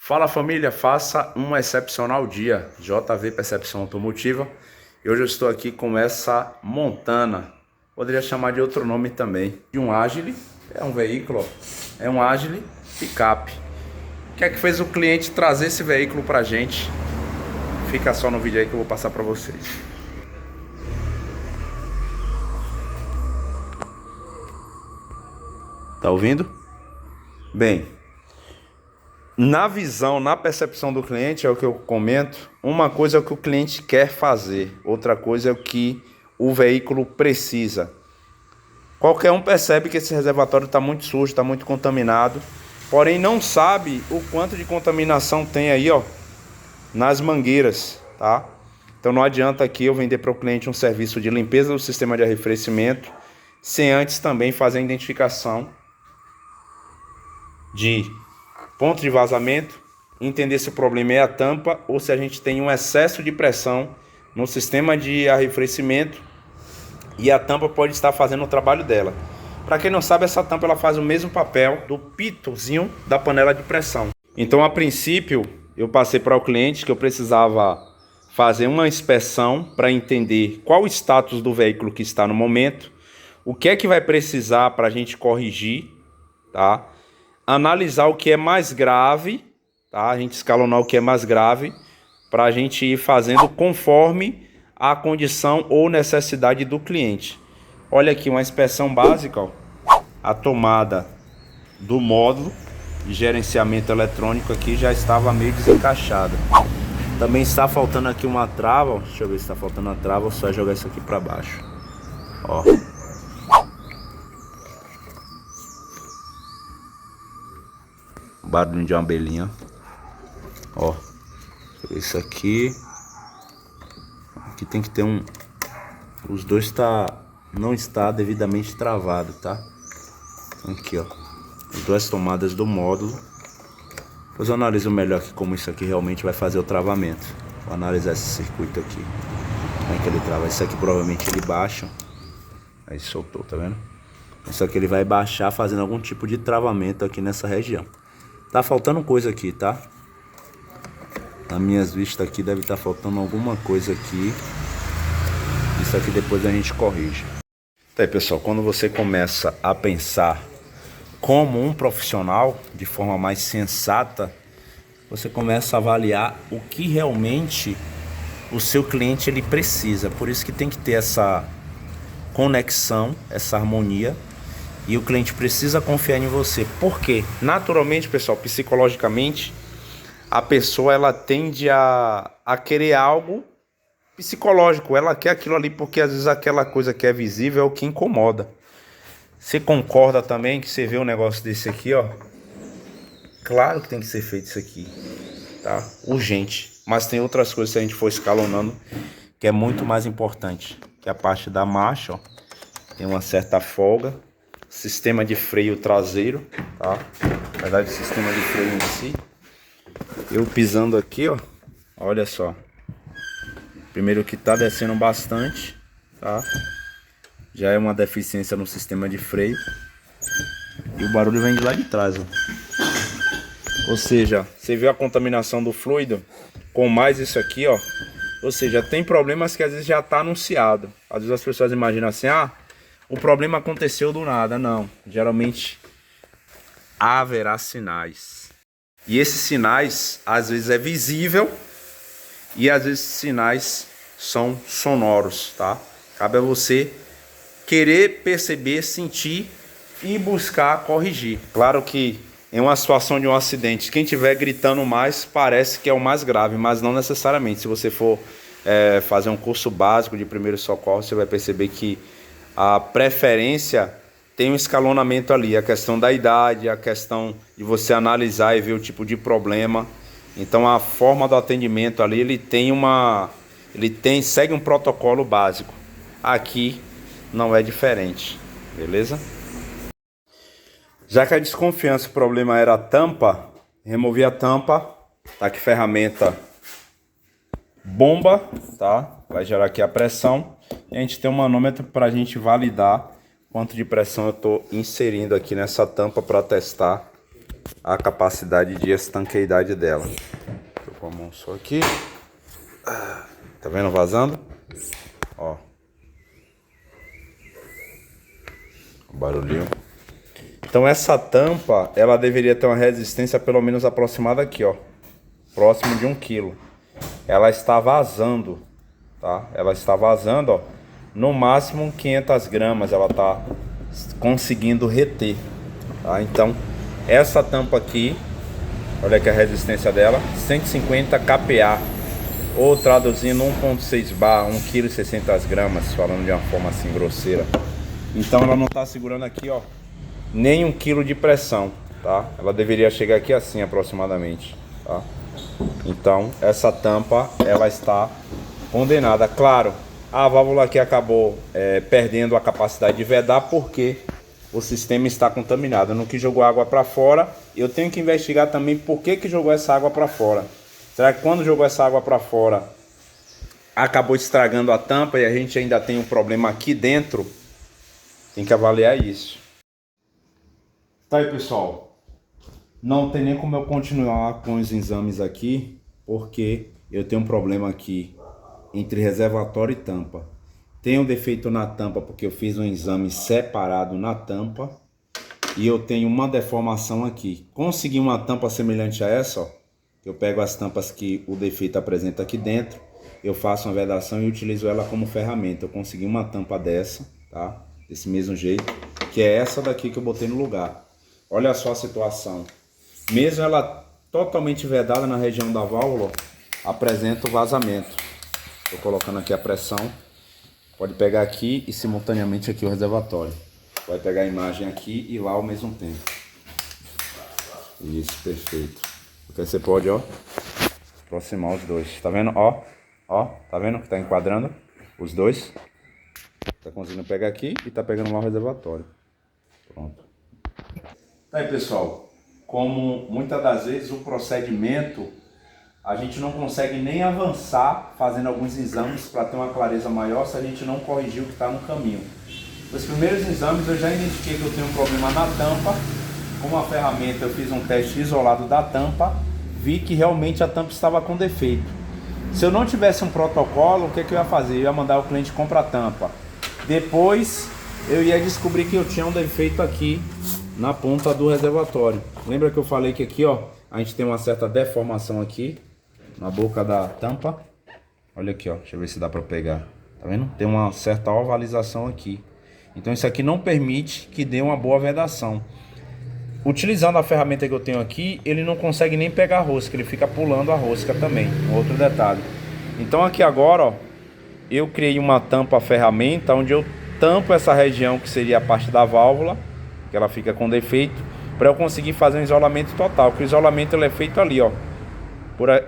Fala família, faça um excepcional dia. JV Percepção Automotiva. E hoje eu estou aqui com essa Montana. Poderia chamar de outro nome também. De um Agile, é um veículo, é um Agile picape. O que é que fez o cliente trazer esse veículo pra gente? Fica só no vídeo aí que eu vou passar pra vocês. Tá ouvindo? Bem, na visão, na percepção do cliente, é o que eu comento. Uma coisa é o que o cliente quer fazer, outra coisa é o que o veículo precisa. Qualquer um percebe que esse reservatório está muito sujo, está muito contaminado, porém não sabe o quanto de contaminação tem aí, ó, nas mangueiras, tá? Então não adianta aqui eu vender para o cliente um serviço de limpeza do sistema de arrefecimento, sem antes também fazer a identificação de ponto de vazamento, entender se o problema é a tampa ou se a gente tem um excesso de pressão no sistema de arrefecimento e a tampa pode estar fazendo o trabalho dela. Para quem não sabe, essa tampa ela faz o mesmo papel do pitozinho da panela de pressão. Então, a princípio, eu passei para o cliente que eu precisava fazer uma inspeção para entender qual o status do veículo que está no momento, o que é que vai precisar para a gente corrigir, tá? Analisar o que é mais grave, tá? A gente escalonar o que é mais grave para a gente ir fazendo conforme a condição ou necessidade do cliente. Olha aqui uma inspeção básica, ó. A tomada do módulo de gerenciamento eletrônico aqui já estava meio desencaixada. Também está faltando aqui uma trava, ó. Deixa eu ver se está faltando a trava, só jogar isso aqui para baixo, ó. Barulho de uma abelhinha, ó. Isso aqui tem que ter um, os dois não está devidamente travado, tá? Aqui, ó, as duas tomadas do módulo. Depois eu analiso melhor aqui como isso aqui realmente vai fazer o travamento. Vou analisar esse circuito aqui, como é que ele trava. Isso aqui provavelmente ele baixa, aí soltou, tá vendo? Isso aqui ele vai baixar fazendo algum tipo de travamento aqui nessa região. Tá faltando coisa aqui, tá? Nas minhas vistas aqui deve estar faltando alguma coisa aqui. Isso aqui depois a gente corrige. Tá aí, pessoal, quando você começa a pensar como um profissional, de forma mais sensata, você começa a avaliar o que realmente o seu cliente ele precisa. Por isso que tem que ter essa conexão, essa harmonia. E o cliente precisa confiar em você. Por quê? Naturalmente, pessoal, psicologicamente, a pessoa ela tende a querer algo psicológico. Ela quer aquilo ali porque às vezes aquela coisa que é visível é o que incomoda. Você concorda também que você vê um negócio desse aqui, ó? Claro que tem que ser feito isso aqui, tá? Urgente. Mas tem outras coisas que a gente for escalonando que é muito mais importante. Que é a parte da marcha, ó. Tem uma certa folga. Sistema de freio traseiro, tá? Na verdade, o sistema de freio em si. Eu pisando aqui, ó. Olha só. Primeiro que tá descendo bastante, tá? Já é uma deficiência no sistema de freio. E o barulho vem de lá de trás, ó. Ou seja, você viu a contaminação do fluido? Com mais isso aqui, ó. Ou seja, tem problemas que às vezes já tá anunciado. Às vezes as pessoas imaginam assim, ah, o problema aconteceu do nada. Não, geralmente haverá sinais. E esses sinais, às vezes é visível e às vezes sinais são sonoros, tá? Cabe a você querer perceber, sentir e buscar corrigir. Claro que em uma situação de um acidente, quem estiver gritando mais parece que é o mais grave, mas não necessariamente. Se você for fazer um curso básico de primeiro socorro, você vai perceber que a preferência tem um escalonamento ali, a questão da idade, a questão de você analisar e ver o tipo de problema. Então a forma do atendimento ali, segue um protocolo básico. Aqui não é diferente, beleza? Já que a desconfiança, o problema era a tampa, removi a tampa, tá aqui ferramenta bomba, tá? Vai gerar aqui a pressão. E a gente tem um manômetro para a gente validar quanto de pressão eu estou inserindo aqui nessa tampa para testar a capacidade de estanqueidade dela. Deixa eu pôr a mão só aqui. Tá vendo vazando? Ó. O barulhinho. Então essa tampa, ela deveria ter uma resistência pelo menos aproximada aqui, ó. Próximo de 1 kg. Ela está vazando, tá? Ela está vazando, ó. No máximo 500 gramas ela tá conseguindo reter, tá? Então essa tampa aqui, olha aqui a resistência dela, 150 kPa, ou traduzindo 1.6 bar, 1,60 kg, falando de uma forma assim grosseira. Então ela não está segurando aqui, ó, nem 1 kg de pressão, tá? Ela deveria chegar aqui assim aproximadamente, tá? Então essa tampa, ela está condenada. Claro, a válvula aqui acabou perdendo a capacidade de vedar porque o sistema está contaminado. No que jogou água para fora, eu tenho que investigar também por que jogou essa água para fora. Será que quando jogou essa água para fora acabou estragando a tampa e a gente ainda tem um problema aqui dentro? Tem que avaliar isso. Tá aí, pessoal. Não tem nem como eu continuar com os exames aqui, porque eu tenho um problema aqui entre reservatório e tampa. Tem um defeito na tampa porque eu fiz um exame separado na tampa e eu tenho uma deformação aqui. Consegui uma tampa semelhante a essa, ó. Eu pego as tampas que o defeito apresenta aqui dentro, eu faço uma vedação e utilizo ela como ferramenta. Eu consegui uma tampa dessa, tá? Desse mesmo jeito, que é essa daqui que eu botei no lugar. Olha só a situação. Mesmo ela totalmente vedada na região da válvula, apresenta o vazamento. Estou colocando aqui a pressão. Pode pegar aqui e simultaneamente aqui o reservatório. Vai pegar a imagem aqui e lá ao mesmo tempo. Isso, perfeito. Porque você pode, ó, aproximar os dois. Tá vendo? Ó, ó, tá vendo que tá enquadrando os dois? Tá conseguindo pegar aqui e tá pegando lá o reservatório. Pronto. Tá aí, pessoal. Como muitas das vezes o procedimento a gente não consegue nem avançar fazendo alguns exames para ter uma clareza maior se a gente não corrigir o que está no caminho. Nos primeiros exames eu já identifiquei que eu tenho um problema na tampa. Com uma ferramenta eu fiz um teste isolado da tampa, vi que realmente a tampa estava com defeito. Se eu não tivesse um protocolo, o que eu ia fazer? Eu ia mandar o cliente comprar a tampa. Depois eu ia descobrir que eu tinha um defeito aqui na ponta do reservatório. Lembra que eu falei que aqui, ó, a gente tem uma certa deformação aqui na boca da tampa. Olha aqui, ó, deixa eu ver se dá para pegar. Tá vendo? Tem uma certa ovalização aqui. Então isso aqui não permite que dê uma boa vedação. Utilizando a ferramenta que eu tenho aqui, ele não consegue nem pegar a rosca, ele fica pulando a rosca também. Um outro detalhe. Então aqui agora, ó, eu criei uma tampa ferramenta onde eu tampo essa região que seria a parte da válvula, que ela fica com defeito, para eu conseguir fazer um isolamento total. Que o isolamento ele é feito ali, ó,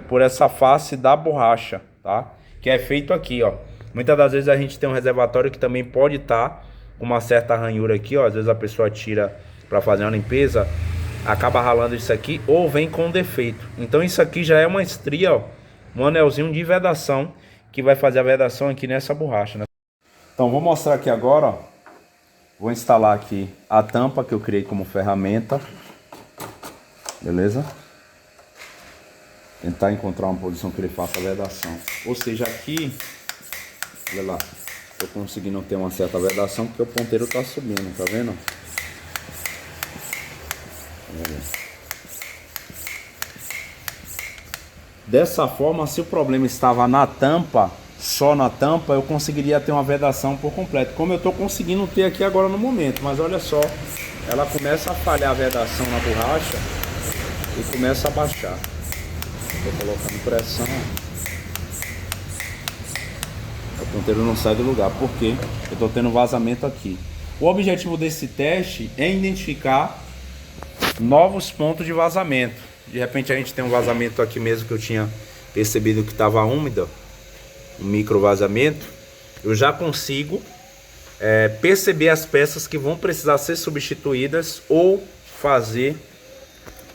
por essa face da borracha, tá? Que é feito aqui, ó. Muitas das vezes a gente tem um reservatório que também pode estar com uma certa ranhura aqui, ó. Às vezes a pessoa tira para fazer uma limpeza, acaba ralando isso aqui ou vem com defeito. Então isso aqui já é uma estria, ó, um anelzinho de vedação que vai fazer a vedação aqui nessa borracha, né? Então vou mostrar aqui agora, ó. Vou instalar aqui a tampa que eu criei como ferramenta. Beleza? Tentar encontrar uma posição que ele faça a vedação. Ou seja, aqui, olha lá, tô conseguindo ter uma certa vedação porque o ponteiro tá subindo, tá vendo? Dessa forma, se o problema estava na tampa, só na tampa, eu conseguiria ter uma vedação por completo, como eu estou conseguindo ter aqui agora no momento. Mas olha só, ela começa a falhar a vedação na borracha e começa a baixar. Estou colocando pressão, o ponteiro não sai do lugar, porque eu estou tendo vazamento aqui. O objetivo desse teste é identificar novos pontos de vazamento. De repente a gente tem um vazamento aqui mesmo que eu tinha percebido que estava úmido, um micro vazamento. Eu já consigo perceber as peças que vão precisar ser substituídas ou fazer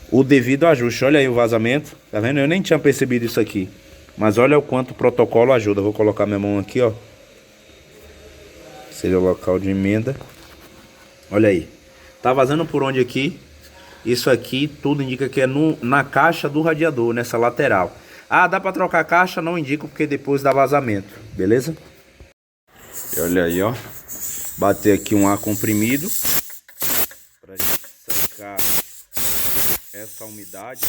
o devido ajuste. Olha aí o vazamento, tá vendo? Eu nem tinha percebido isso aqui, mas olha o quanto o protocolo ajuda. Vou colocar minha mão aqui, ó, seria o local de emenda. Olha aí, tá vazando por onde aqui? Isso aqui tudo indica que é na caixa do radiador, nessa lateral. Ah, dá para trocar a caixa? Não indico porque depois dá vazamento, beleza? E olha aí, ó. Bater aqui um ar comprimido para gente secar essa umidade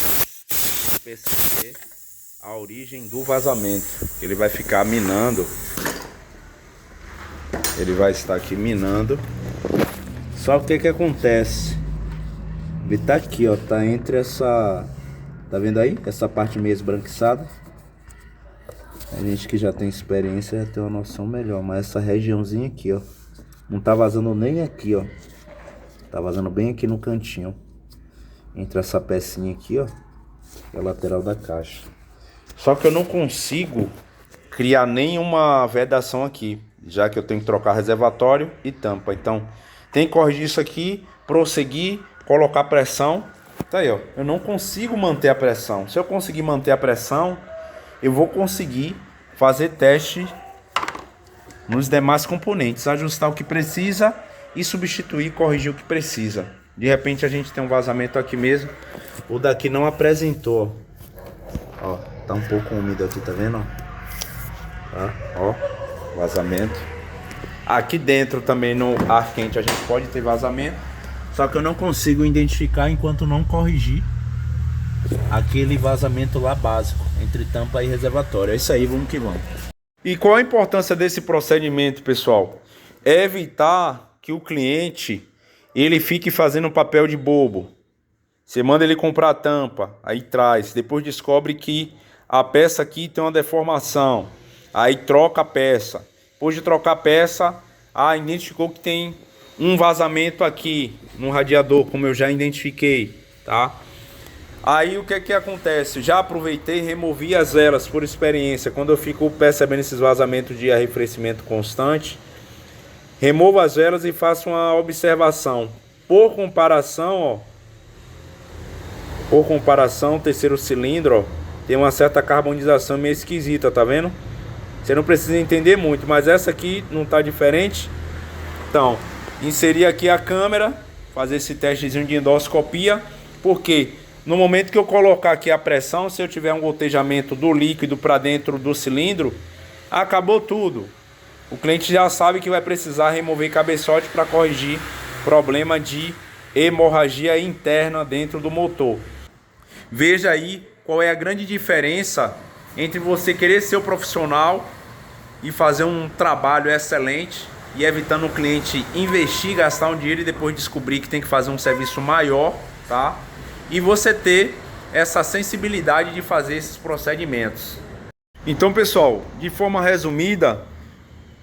e perceber a origem do vazamento. Ele vai ficar minando. Ele vai estar aqui minando. Só que o que acontece? Ele tá aqui, ó. Tá entre essa... Tá vendo aí? Essa parte meio esbranquiçada. A gente que já tem experiência já tem uma noção melhor. Mas essa regiãozinha aqui, ó. Não tá vazando nem aqui, ó. Tá vazando bem aqui no cantinho. Entre essa pecinha aqui, ó. E a lateral da caixa. Só que eu não consigo criar nenhuma vedação aqui. Já que eu tenho que trocar reservatório e tampa. Então, tem que corrigir isso aqui. Prosseguir. Colocar pressão. Tá aí, ó. Eu não consigo manter a pressão. Se eu conseguir manter a pressão, eu vou conseguir fazer teste nos demais componentes. Ajustar o que precisa e substituir, corrigir o que precisa. De repente a gente tem um vazamento aqui mesmo. O daqui não apresentou. Ó, tá um pouco úmido aqui, tá vendo? Tá? Ó, vazamento. Aqui dentro também no ar quente a gente pode ter vazamento. Só que eu não consigo identificar enquanto não corrigir aquele vazamento lá básico, entre tampa e reservatório. É isso aí, vamos que vamos. E qual a importância desse procedimento, pessoal? É evitar que o cliente ele fique fazendo papel de bobo. Você manda ele comprar a tampa, aí traz, depois descobre que a peça aqui tem uma deformação, aí troca a peça. Depois de trocar a peça, identificou que tem um vazamento aqui no radiador, como eu já identifiquei, tá? Aí o que que acontece? Já aproveitei e removi as velas por experiência. Quando eu fico percebendo esses vazamentos de arrefecimento constante, removo as velas e faço uma observação. Por comparação, ó, o terceiro cilindro, ó, tem uma certa carbonização meio esquisita, tá vendo? Você não precisa entender muito, mas essa aqui não tá diferente. Então, inserir aqui a câmera, fazer esse testezinho de endoscopia, porque no momento que eu colocar aqui a pressão, se eu tiver um gotejamento do líquido para dentro do cilindro, acabou tudo. O cliente já sabe que vai precisar remover cabeçote para corrigir problema de hemorragia interna dentro do motor. Veja aí qual é a grande diferença entre você querer ser o profissional e fazer um trabalho excelente e evitando o cliente investir, gastar um dinheiro e depois descobrir que tem que fazer um serviço maior, tá? E você ter essa sensibilidade de fazer esses procedimentos. Então, pessoal, de forma resumida,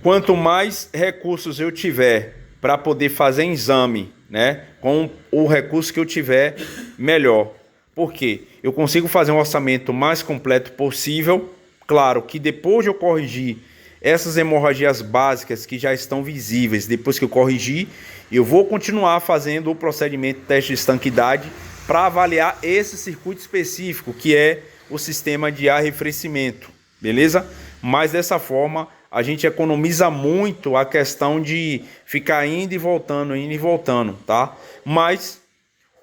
quanto mais recursos eu tiver para poder fazer exame, né, com o recurso que eu tiver, melhor. Por quê? Eu consigo fazer um orçamento mais completo possível. Claro que depois de eu corrigir essas hemorragias básicas que já estão visíveis, depois que eu corrigir, eu vou continuar fazendo o procedimento de teste de estanquidade para avaliar esse circuito específico, que é o sistema de arrefecimento, beleza? Mas dessa forma a gente economiza muito a questão de ficar indo e voltando, tá? Mas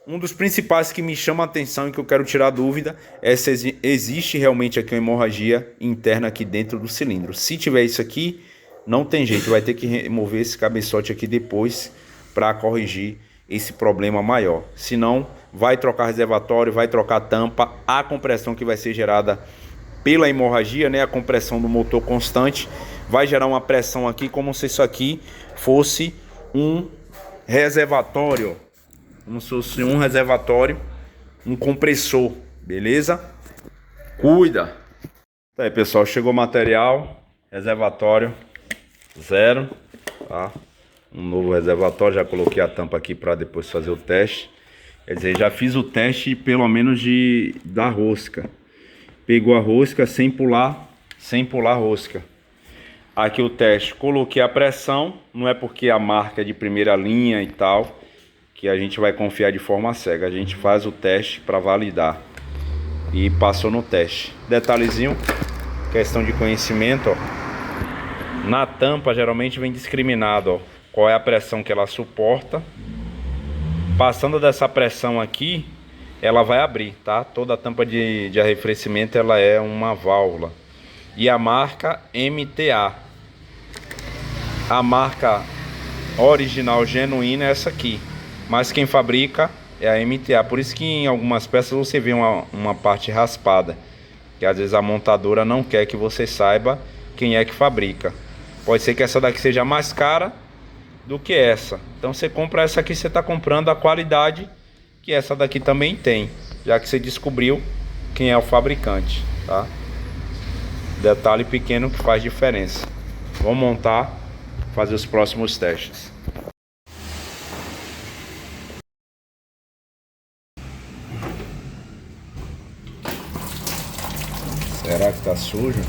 um dos principais que me chama a atenção e que eu quero tirar dúvida é se existe realmente aqui uma hemorragia interna aqui dentro do cilindro. Se tiver isso aqui, não tem jeito, vai ter que remover esse cabeçote aqui depois para corrigir esse problema maior. Se não, vai trocar reservatório, vai trocar tampa, a compressão que vai ser gerada pela hemorragia, né, a compressão do motor constante, vai gerar uma pressão aqui como se isso aqui fosse um reservatório. Como se fosse um reservatório, um compressor, beleza? Cuida! Aí, pessoal, chegou o material, reservatório zero, tá? Um novo reservatório, já coloquei a tampa aqui para depois fazer o teste. Quer dizer, já fiz o teste pelo menos da rosca. Pegou a rosca sem pular a rosca. Aqui o teste, coloquei a pressão, não é porque a marca é de primeira linha e tal, que a gente vai confiar de forma cega. A gente faz o teste para validar. E passou no teste. Detalhezinho, questão de conhecimento, ó. Na tampa geralmente vem discriminado, ó, qual é a pressão que ela suporta Passando dessa pressão aqui, ela vai abrir, tá? Toda a tampa de arrefecimento, ela é uma válvula. E a marca MTA. A marca original genuína é essa aqui, mas quem fabrica é a MTA. Por isso que em algumas peças você vê uma parte raspada, que às vezes a montadora não quer que você saiba quem é que fabrica. Pode ser que essa daqui seja mais cara do que essa, então você compra essa aqui, você está comprando a qualidade que essa daqui também tem, já que você descobriu quem é o fabricante, tá? Detalhe pequeno que faz diferença. Vamos montar, fazer os próximos testes. Será que tá sujo?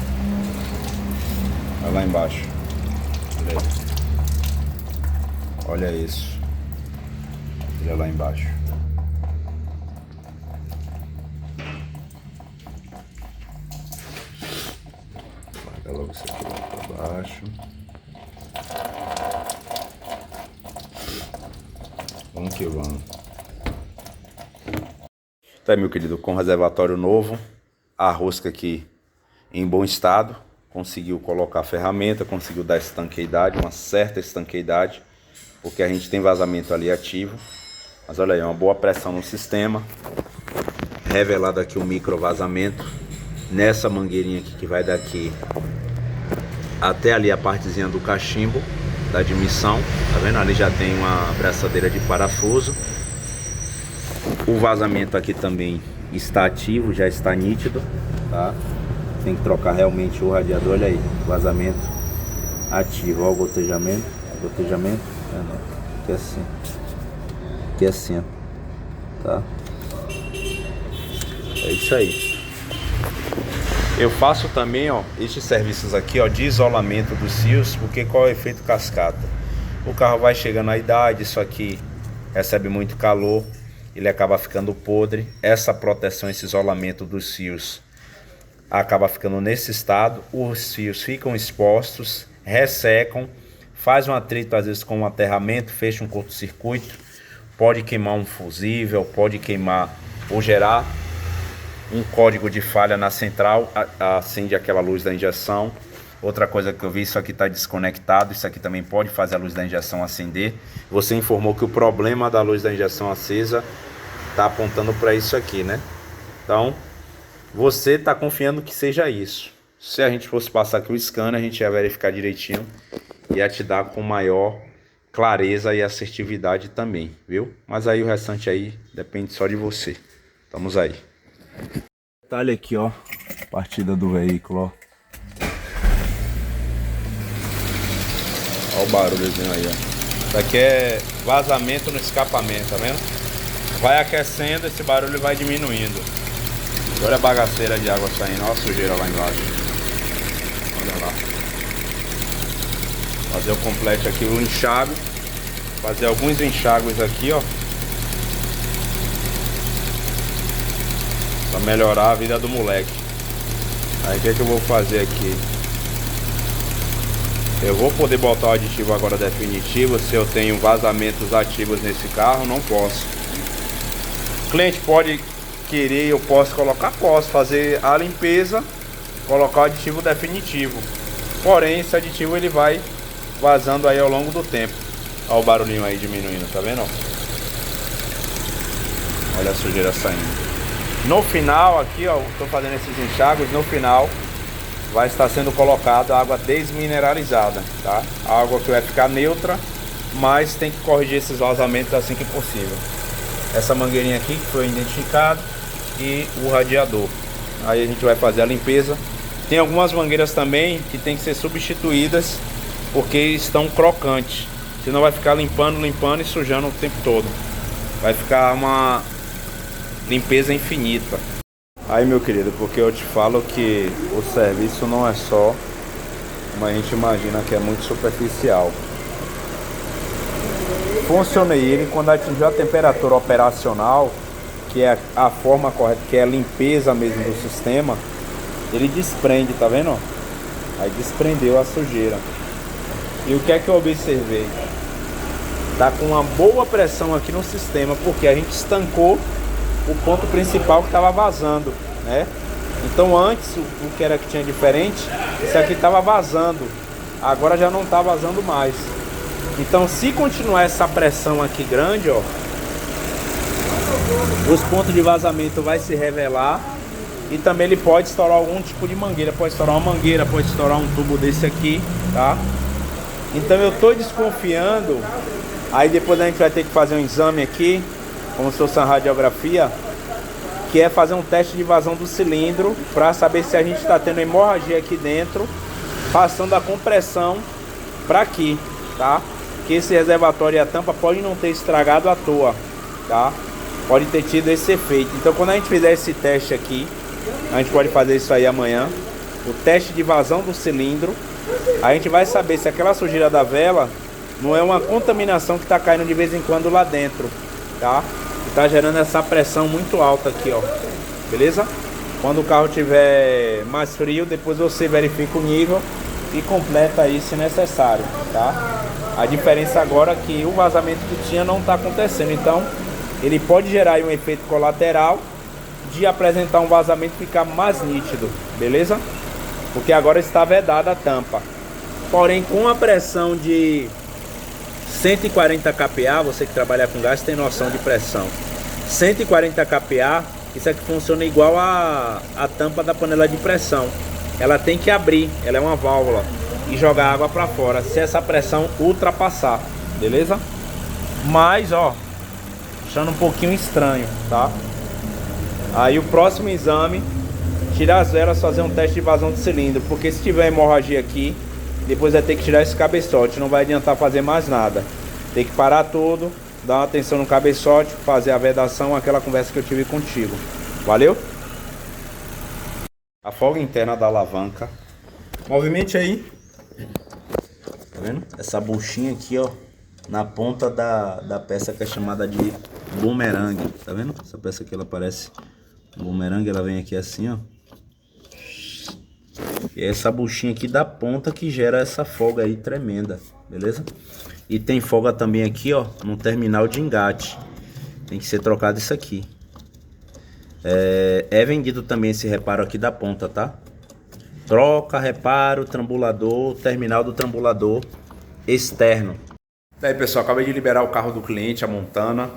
Olha lá embaixo. Olha isso. Olha lá embaixo. Larga logo isso aqui lá pra baixo. Vamos que vamos. Tá, meu querido, com reservatório novo, a rosca aqui em bom estado, conseguiu colocar a ferramenta, conseguiu dar estanqueidade, uma certa estanqueidade, porque a gente tem vazamento ali ativo. Mas olha aí, uma boa pressão no sistema, revelado aqui um micro vazamento nessa mangueirinha aqui que vai daqui até ali a partezinha do cachimbo da admissão, tá vendo? Ali já tem uma abraçadeira de parafuso. O vazamento aqui também está ativo, já está nítido, tá? Tem que trocar realmente o radiador, olha aí, vazamento ativo, olha o gotejamento, aqui é assim, tá? É isso aí. Eu faço também, ó, estes serviços aqui, ó, de isolamento dos fios, porque qual é o efeito cascata? O carro vai chegando à idade, isso aqui recebe muito calor, ele acaba ficando podre. Essa proteção, esse isolamento dos fios acaba ficando nesse estado, os fios ficam expostos, ressecam, faz um atrito às vezes com um aterramento, fecha um curto-circuito, pode queimar um fusível, pode queimar ou gerar um código de falha na central, acende aquela luz da injeção. Outra coisa que eu vi, isso aqui está desconectado, isso aqui também pode fazer a luz da injeção acender. Você informou que o problema da luz da injeção acesa está apontando para isso aqui, né? Então, você está confiando que seja isso. Se a gente fosse passar aqui o scanner, a gente ia verificar direitinho e ia te dar com maior clareza e assertividade também, viu? Mas aí o restante aí depende só de você. Estamos aí. Detalhe aqui, ó, partida do veículo, ó. Olha o barulhozinho aí, ó. Isso aqui é vazamento no escapamento, tá vendo? Vai aquecendo, esse barulho vai diminuindo. Olha a bagaceira de água saindo, olha a sujeira lá embaixo. Olha lá. Fazer o complete aqui, o enxágue. Fazer alguns enxágues aqui, ó. Pra melhorar a vida do moleque. Aí o que é que eu vou fazer aqui? Eu vou poder botar o aditivo agora definitivo. Se eu tenho vazamentos ativos nesse carro, não posso. O cliente pode querer, eu posso colocar, posso fazer a limpeza, colocar o aditivo definitivo. Porém, esse aditivo ele vai vazando aí ao longo do tempo. Olha o barulhinho aí diminuindo, tá vendo? Olha a sujeira saindo. No final aqui, ó, estou fazendo esses enxágues, no final vai estar sendo colocada água desmineralizada, tá? A água que vai ficar neutra, mas tem que corrigir esses vazamentos assim que possível. Essa mangueirinha aqui que foi identificada e o radiador. Aí a gente vai fazer a limpeza. Tem algumas mangueiras também que tem que ser substituídas porque estão crocantes. Senão vai ficar limpando e sujando o tempo todo. Vai ficar uma limpeza infinita. Aí, meu querido, porque eu te falo que o serviço não é só como a gente imagina, que é muito superficial. Funcionei ele quando atingiu a temperatura operacional, que é a forma correta, que é a limpeza mesmo do sistema, ele desprende, tá vendo? Aí desprendeu a sujeira. E o que é que eu observei? tá com uma boa pressão aqui no sistema, porque a gente estancou o ponto principal que estava vazando, né? Então antes o que era que tinha diferente, isso aqui estava vazando, agora já não está vazando mais. Então se continuar essa pressão aqui grande, ó, os pontos de vazamento vai se revelar e também ele pode estourar algum tipo de mangueira, pode estourar uma mangueira, pode estourar um tubo desse aqui, tá? Então eu tô desconfiando, aí depois a gente vai ter que fazer um exame aqui, como se fosse uma radiografia, que é fazer um teste de vazão do cilindro para saber se a gente está tendo hemorragia aqui dentro, passando a compressão para aqui, tá? Que esse reservatório e a tampa pode não ter estragado à toa, tá? Pode ter tido esse efeito. Então quando a gente fizer esse teste aqui, a gente pode fazer isso aí amanhã, o teste de vazão do cilindro, a gente vai saber se aquela sujeira da vela não é uma contaminação que está caindo de vez em quando lá dentro, tá? E tá gerando essa pressão muito alta aqui, ó. Beleza? Quando o carro tiver mais frio, depois você verifica o nível e completa aí se necessário, tá? A diferença agora é que o vazamento que tinha não está acontecendo, então ele pode gerar aí um efeito colateral de apresentar um vazamento e ficar mais nítido, beleza? Porque agora está vedada a tampa. Porém, com a pressão de 140 kPa, você que trabalha com gás tem noção de pressão. 140 kPa, isso aqui funciona igual a tampa da panela de pressão. Ela tem que abrir, ela é uma válvula, e jogar água para fora se essa pressão ultrapassar, beleza? Mas, ó, achando um pouquinho estranho, tá? Aí o próximo exame, tirar as velas, fazer um teste de vazão de cilindro, porque se tiver hemorragia aqui, depois vai ter que tirar esse cabeçote, não vai adiantar fazer mais nada. Tem que parar tudo, dar uma atenção no cabeçote, fazer a vedação, aquela conversa que eu tive contigo. Valeu? A folga interna da alavanca. Movimente aí. Tá vendo? Essa buchinha aqui, ó, na ponta da peça que é chamada de bumerangue. Tá vendo? Essa peça aqui, ela parece um bumerangue, ela vem aqui assim, ó. E é essa buchinha aqui da ponta que gera essa folga aí tremenda, beleza? E tem folga também aqui, ó, no terminal de engate. Tem que ser trocado isso aqui. É vendido também esse reparo aqui da ponta, tá? Troca, reparo, trambulador, terminal do trambulador externo. Daí, pessoal, acabei de liberar o carro do cliente, a Montana.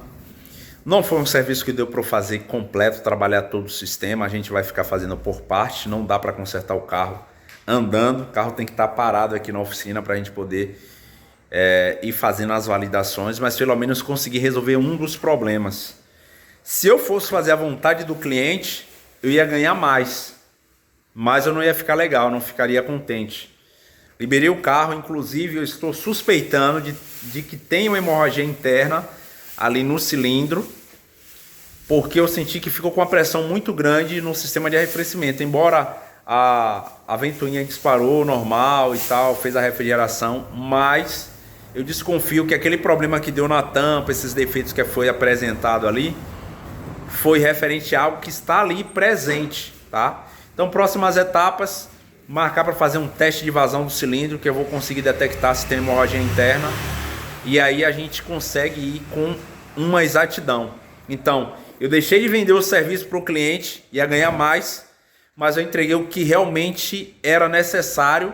Não foi um serviço que deu para fazer completo, trabalhar todo o sistema. A gente vai ficar fazendo por parte. Não dá para consertar o carro andando. O carro tem que estar parado aqui na oficina para a gente poder ir fazendo as validações. Mas pelo menos conseguir resolver um dos problemas. Se eu fosse fazer a vontade do cliente, eu ia ganhar mais. Mas eu não ia ficar legal, não ficaria contente. Liberei o carro, inclusive eu estou suspeitando de que tem uma hemorragia interna ali no cilindro, porque eu senti que ficou com uma pressão muito grande no sistema de arrefecimento. Embora a ventoinha disparou normal e tal, fez a refrigeração, mas eu desconfio que aquele problema que deu na tampa, esses defeitos que foi apresentado ali, foi referente a algo que está ali presente, tá? Então, próximas etapas, marcar para fazer um teste de vazão do cilindro, que eu vou conseguir detectar se tem hemorragia interna, e aí a gente consegue ir com uma exatidão. Então, eu deixei de vender o serviço para o cliente, ia ganhar mais, mas eu entreguei o que realmente era necessário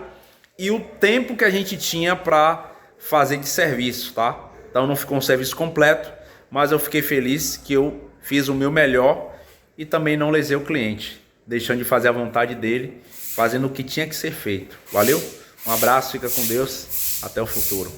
e o tempo que a gente tinha para fazer de serviço, tá? Então não ficou um serviço completo, mas eu fiquei feliz que eu fiz o meu melhor e também não lesei o cliente, deixando de fazer a vontade dele, fazendo o que tinha que ser feito. Valeu? Um abraço, fica com Deus, até o futuro.